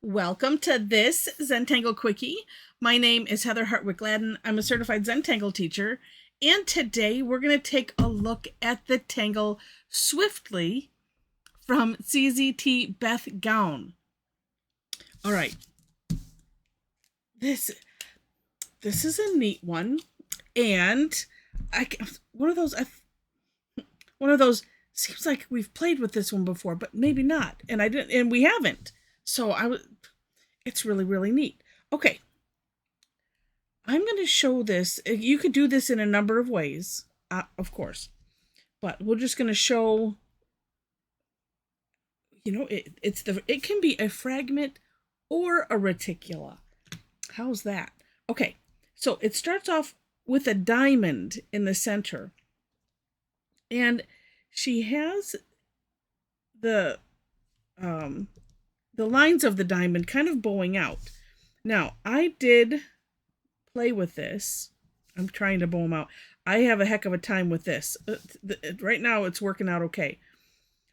Welcome to this Zentangle Quickie. My name is Heather Hartwick Gladden. I'm a certified Zentangle teacher, and today we're going to take a look at the tangle Swiftly from CZT Beth Gaughan. All right, this is a neat one, and one of those seems like we've played with this one before, but maybe not, and we haven't. So it's really, really neat. Okay, I'm going to show this. You could do this in a number of ways, of course, but we're just going to show, it can be a fragment or a reticula. How's that? Okay, so it starts off with a diamond in the center, and she has the lines of the diamond kind of bowing out. Now, I did play with this. I'm trying to bow them out. I have a heck of a time with this. Right now, it's working out okay.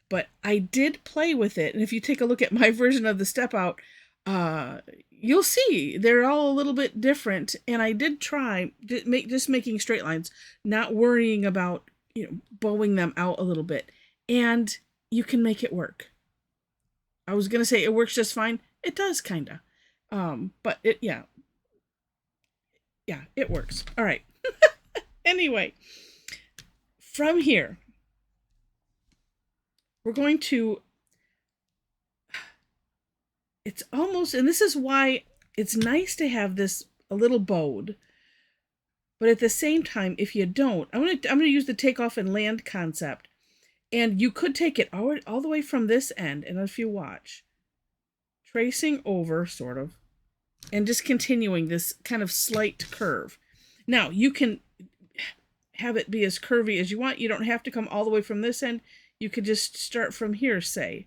But I did play with it. And if you take a look at my version of the step out, you'll see they're all a little bit different. And I did try just making straight lines, not worrying about bowing them out a little bit. And you can make it work. I was going to say it works just fine. It does, kind of. But yeah, it works. All right. Anyway, from here, we're going to, it's almost, and this is why it's nice to have this a little bowed, but at the same time, if you don't, I'm going to use the takeoff and land concept. And you could take it all the way from this end, and if you watch, tracing over, sort of, and just continuing this kind of slight curve. Now, you can have it be as curvy as you want. You don't have to come all the way from this end. You could just start from here, say,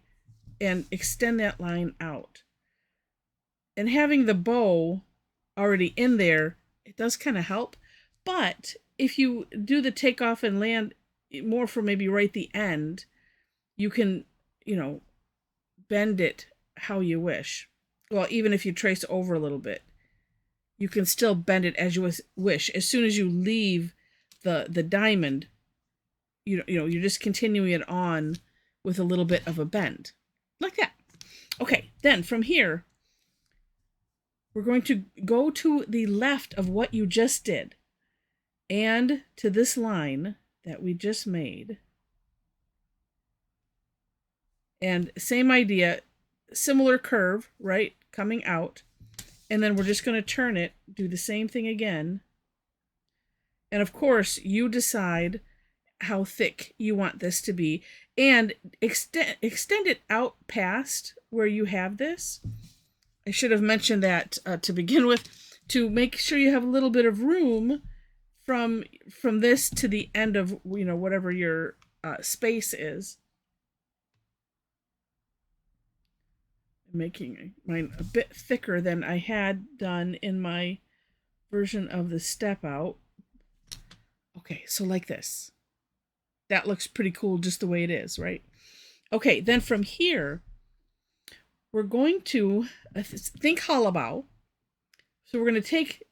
and extend that line out. And having the bow already in there, it does kind of help. But if you do the takeoff and land more for maybe right the end, you can, bend it how you wish. Well, even if you trace over a little bit, you can still bend it as you wish. As soon as you leave the diamond, you're just continuing it on with a little bit of a bend, like that. Okay, then from here, we're going to go to the left of what you just did, and to this line that we just made. And same idea, similar curve, right? Coming out. And then we're just going to turn it, do the same thing again. And of course, you decide how thick you want this to be. And extend it out past where you have this. I should have mentioned that to begin with, to make sure you have a little bit of room from this to the end of whatever your space is. I'm making mine a bit thicker than I had done in my version of the step out. Okay, so like this. That looks pretty cool just the way it is, right? Okay, then from here, we're going to think hollabow. So we're going to take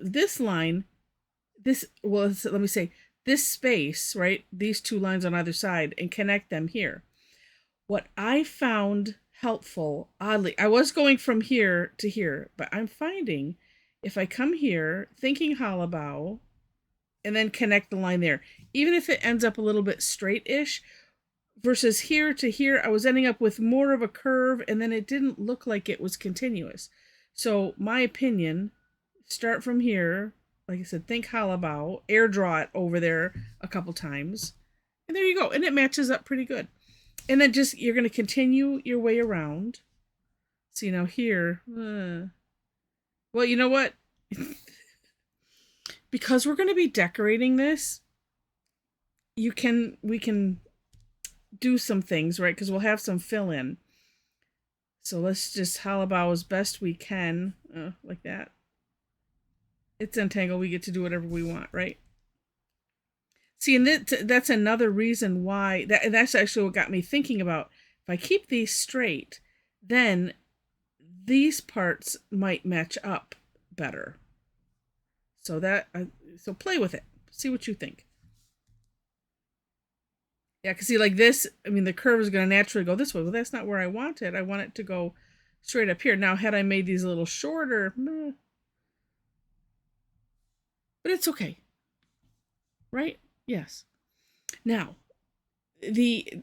this line, let me say, this space, right? These two lines on either side, and connect them here. What I found helpful, oddly, I was going from here to here, but I'm finding if I come here, thinking hollabow, and then connect the line there, even if it ends up a little bit straight-ish, versus here to here, I was ending up with more of a curve, and then it didn't look like it was continuous. So my opinion, start from here, like I said, think hollabow, air draw it over there a couple times, and there you go. And it matches up pretty good. And then you're going to continue your way around. See, now here, well, you know what? Because we're going to be decorating this, we can do some things, right? Because we'll have some fill in. So let's just hollabow as best we can, like that. It's Zentangle. We get to do whatever we want, right? See, and that's another reason why, that's actually what got me thinking about, if I keep these straight, then these parts might match up better. So so play with it. See what you think. Yeah, because see, like this, I mean, the curve is going to naturally go this way. Well, that's not where I want it. I want it to go straight up here. Now, had I made these a little shorter, but it's okay. Right? Yes. Now, this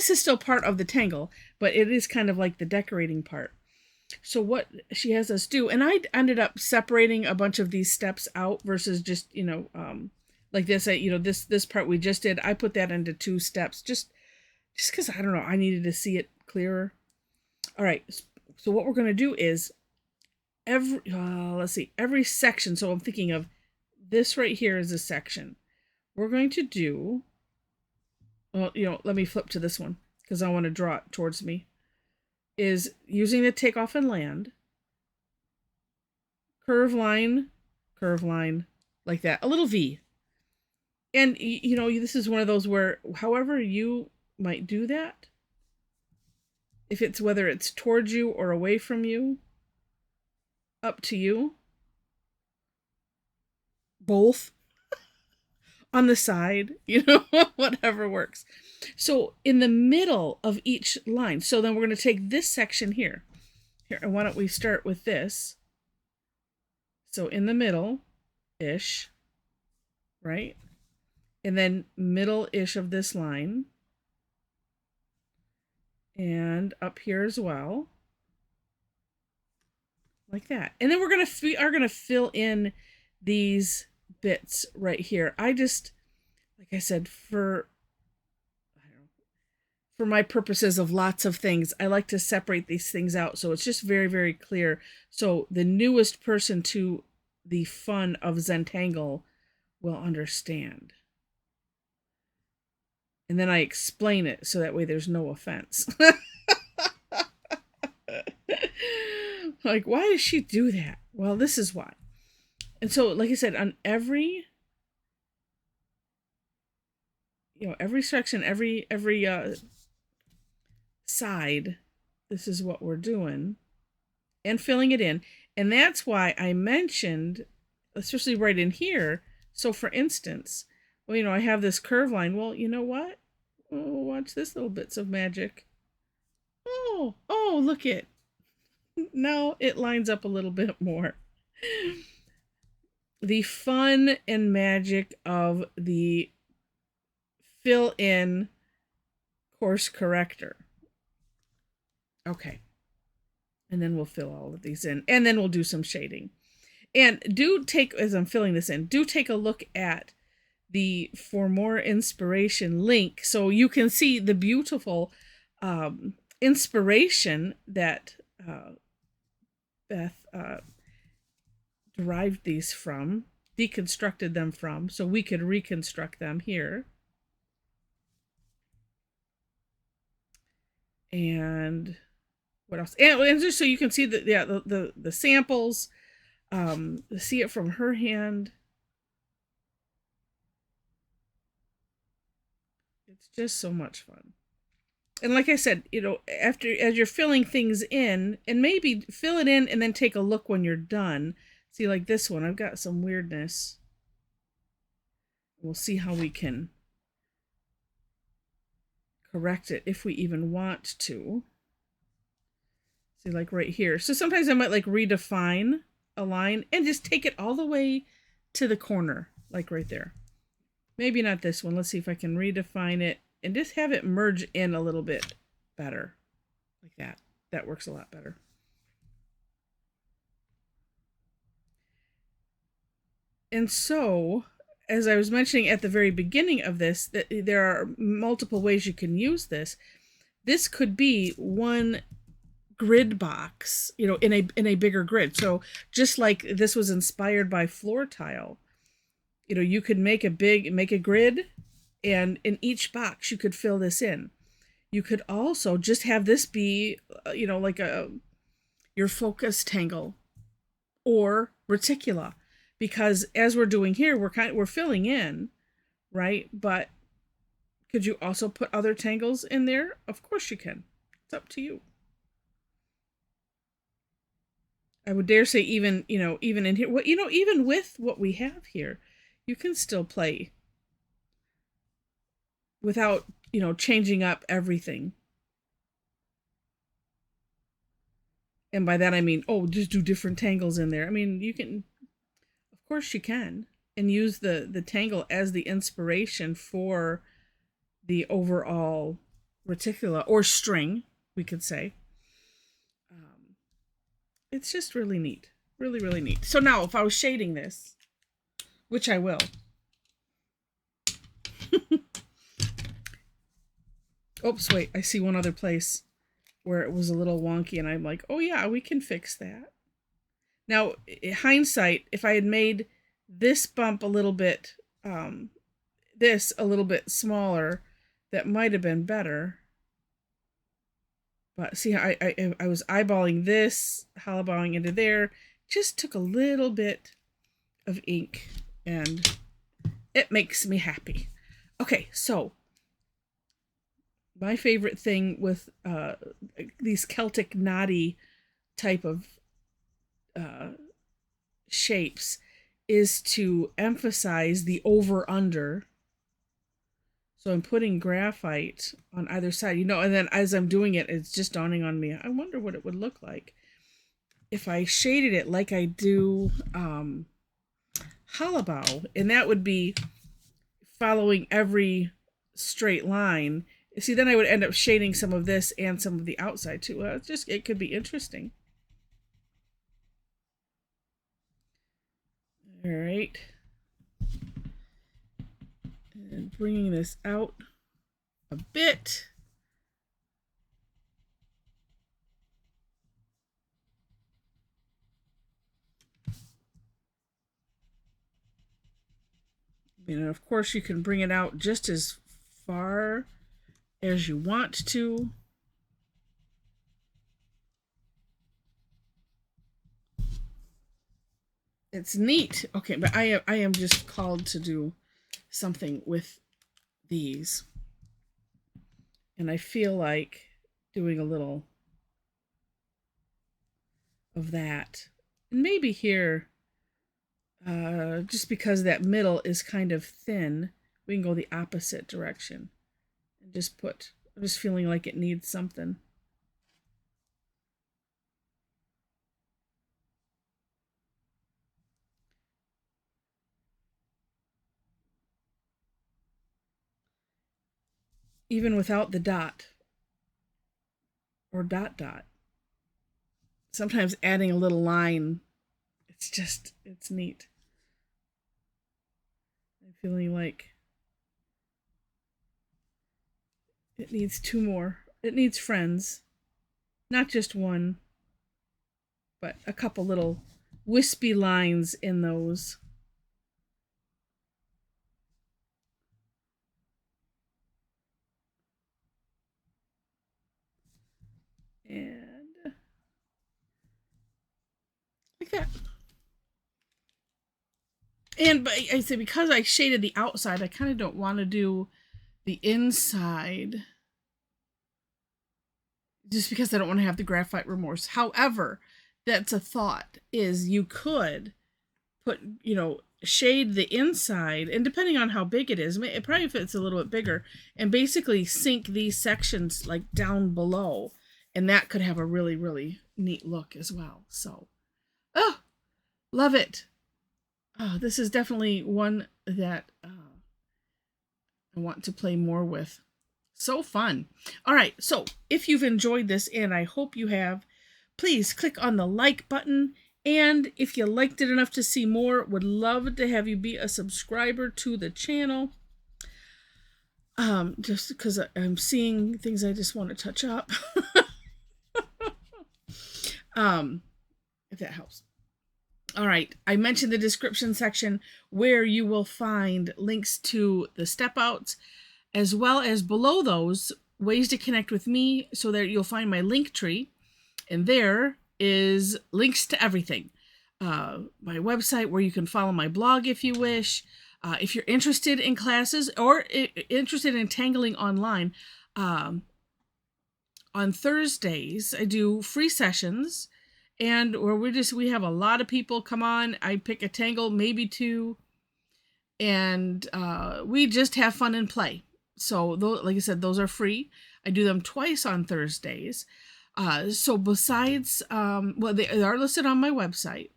is still part of the tangle, but it is kind of like the decorating part. So what she has us do, and I ended up separating a bunch of these steps out versus just, like this, this part we just did, I put that into 2 steps just because, I don't know, I needed to see it clearer. All right. So what we're going to do is every section. So I'm thinking of this right here is a section. We're going to do, well, let me flip to this one because I want to draw it towards me, is using the takeoff and land, curve line, like that, a little V. And, this is one of those where, however you might do that, if it's, whether it's towards you or away from you, up to you. Both. On the side, whatever works. So in the middle of each line, so then we're going to take this section here. And why don't we start with this? So in the middle-ish, right? And then middle-ish of this line. And up here as well. Like that. And then we are going to fill in these bits right here. I just, like I said, for my purposes of lots of things, I like to separate these things out so it's just very, very clear. So the newest person to the fun of Zentangle will understand. And then I explain it so that way there's no offense. Like, why does she do that? Well, this is why. And so, like I said, on every section, every side, this is what we're doing and filling it in. And that's why I mentioned, especially right in here. So for instance, well, I have this curve line. Well, you know what? Oh, watch this little bits of magic. Oh, look it. Now it lines up a little bit more. The fun and magic of the fill-in course corrector. Okay. And then we'll fill all of these in. And then we'll do some shading. And as I'm filling this in, do take a look at the For More Inspiration link so you can see the beautiful inspiration that Beth derived these from, deconstructed them from, so we could reconstruct them here. And what else? And just so you can see the samples, see it from her hand. It's just so much fun. And like I said, as you're filling things in, and maybe fill it in and then take a look when you're done. See, like this one, I've got some weirdness. We'll see how we can correct it if we even want to. See, like right here. So sometimes I might like redefine a line and just take it all the way to the corner, like right there. Maybe not this one. Let's see if I can redefine it and just have it merge in a little bit better. Like that. That works a lot better. And so, as I was mentioning at the very beginning of this, that there are multiple ways you can use this. This could be one grid box, in a bigger grid. So just like this was inspired by floor tile, you could make a grid, and in each box you could fill this in. You could also just have this be, like your focus tangle or reticula, because as we're doing here, we're filling in, right? But could you also put other tangles in there? Of course you can. It's up to you. I would dare say even, even in here, even with what we have here, you can still play without, changing up everything. And by that I mean, oh, just do different tangles in there. I mean, you can, of course you can, and use the tangle as the inspiration for the overall reticula or string, we could say. It's just really neat. Really, really neat. So now if I was shading this, which I will. Oops, wait, I see one other place where it was a little wonky and I'm like, oh yeah, we can fix that. Now, in hindsight, if I had made this bump a little bit, this a little bit smaller, that might have been better. But see, I was eyeballing this, hollowballing into there. Just took a little bit of ink, and it makes me happy. Okay, so my favorite thing with these Celtic knotty type of shapes is to emphasize the over-under. So I'm putting graphite on either side, and then as I'm doing it, it's just dawning on me, I wonder what it would look like if I shaded it like I do hollowbow, and that would be following every straight line. See, then I would end up shading some of this and some of the outside too. Well, it could be interesting. All right. And bringing this out a bit. And of course you can bring it out just as far as you want to. It's neat. Okay, but I am just called to do something with these. And I feel like doing a little of that. And maybe here, just because that middle is kind of thin, we can go the opposite direction. And just I'm just feeling like it needs something. Even without the dot or dot. Sometimes adding a little line, it's neat. I'm feeling like it needs two more. It needs friends. Not just one, but a couple little wispy lines in those. And like that. But I say, because I shaded the outside, I kind of don't want to do the inside, just because I don't want to have the graphite remorse. However, that's a thought, is you could put, shade the inside, and depending on how big it is, it probably fits a little bit bigger, and basically sink these sections like down below, and that could have a really, really neat look as well. So, oh, love it. Oh, this is definitely one that I want to play more with. So fun. All right, so if you've enjoyed this, and I hope you have, please click on the like button. And if you liked it enough to see more, would love to have you be a subscriber to the channel. Just because I'm seeing things I just want to touch up. If that helps. All right, I mentioned the description section where you will find links to the step outs, as well as below those, ways to connect with me, so that you'll find my link tree. And there is links to everything. My website, where you can follow my blog if you wish. If you're interested in classes or interested in tangling online, on Thursdays I do free sessions, and where we have a lot of people come on. I pick a tangle, maybe two, and we just have fun and play. So like I said, those are free. I do them twice on Thursdays. So besides, well, they are listed on my website.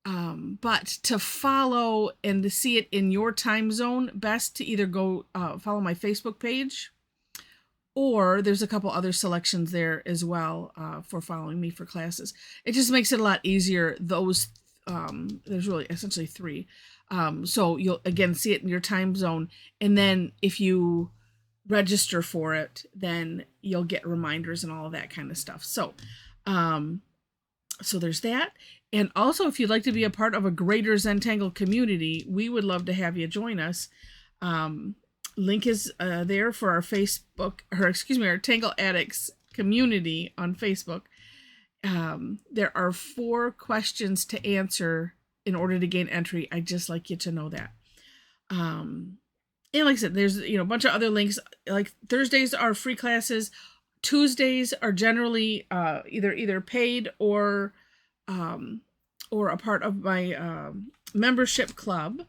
But to follow and to see it in your time zone, best to either go follow my Facebook page, or there's a couple other selections there as well for following me for classes. It just makes it a lot easier. Those there's really essentially three. So you'll again see it in your time zone, and then if you register for it, then you'll get reminders and all of that kind of stuff. So so there's that. And also, if you'd like to be a part of a greater Zentangle community, we would love to have you join us. Link is there for our Facebook, or excuse me, our Tangle Addicts community on Facebook. There are 4 questions to answer in order to gain entry. I'd just like you to know that. And like I said, there's a bunch of other links. Like Thursdays are free classes. Tuesdays are generally either paid or a part of my membership club.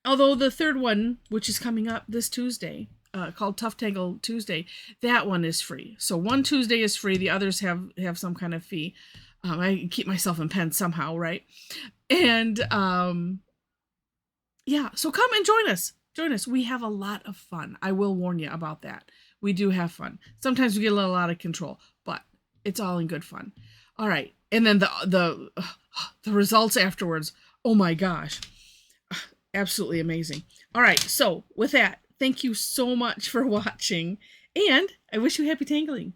Although the third one, which is coming up this Tuesday, called Tough Tangle Tuesday, that one is free. So one Tuesday is free. The others have some kind of fee. I keep myself in pen somehow, right? And yeah, so come and join us. Join us. We have a lot of fun. I will warn you about that. We do have fun. Sometimes we get a little out of control, but it's all in good fun. All right. And then the results afterwards. Oh my gosh. Absolutely amazing. All right. So with that, thank you so much for watching, and I wish you happy tangling.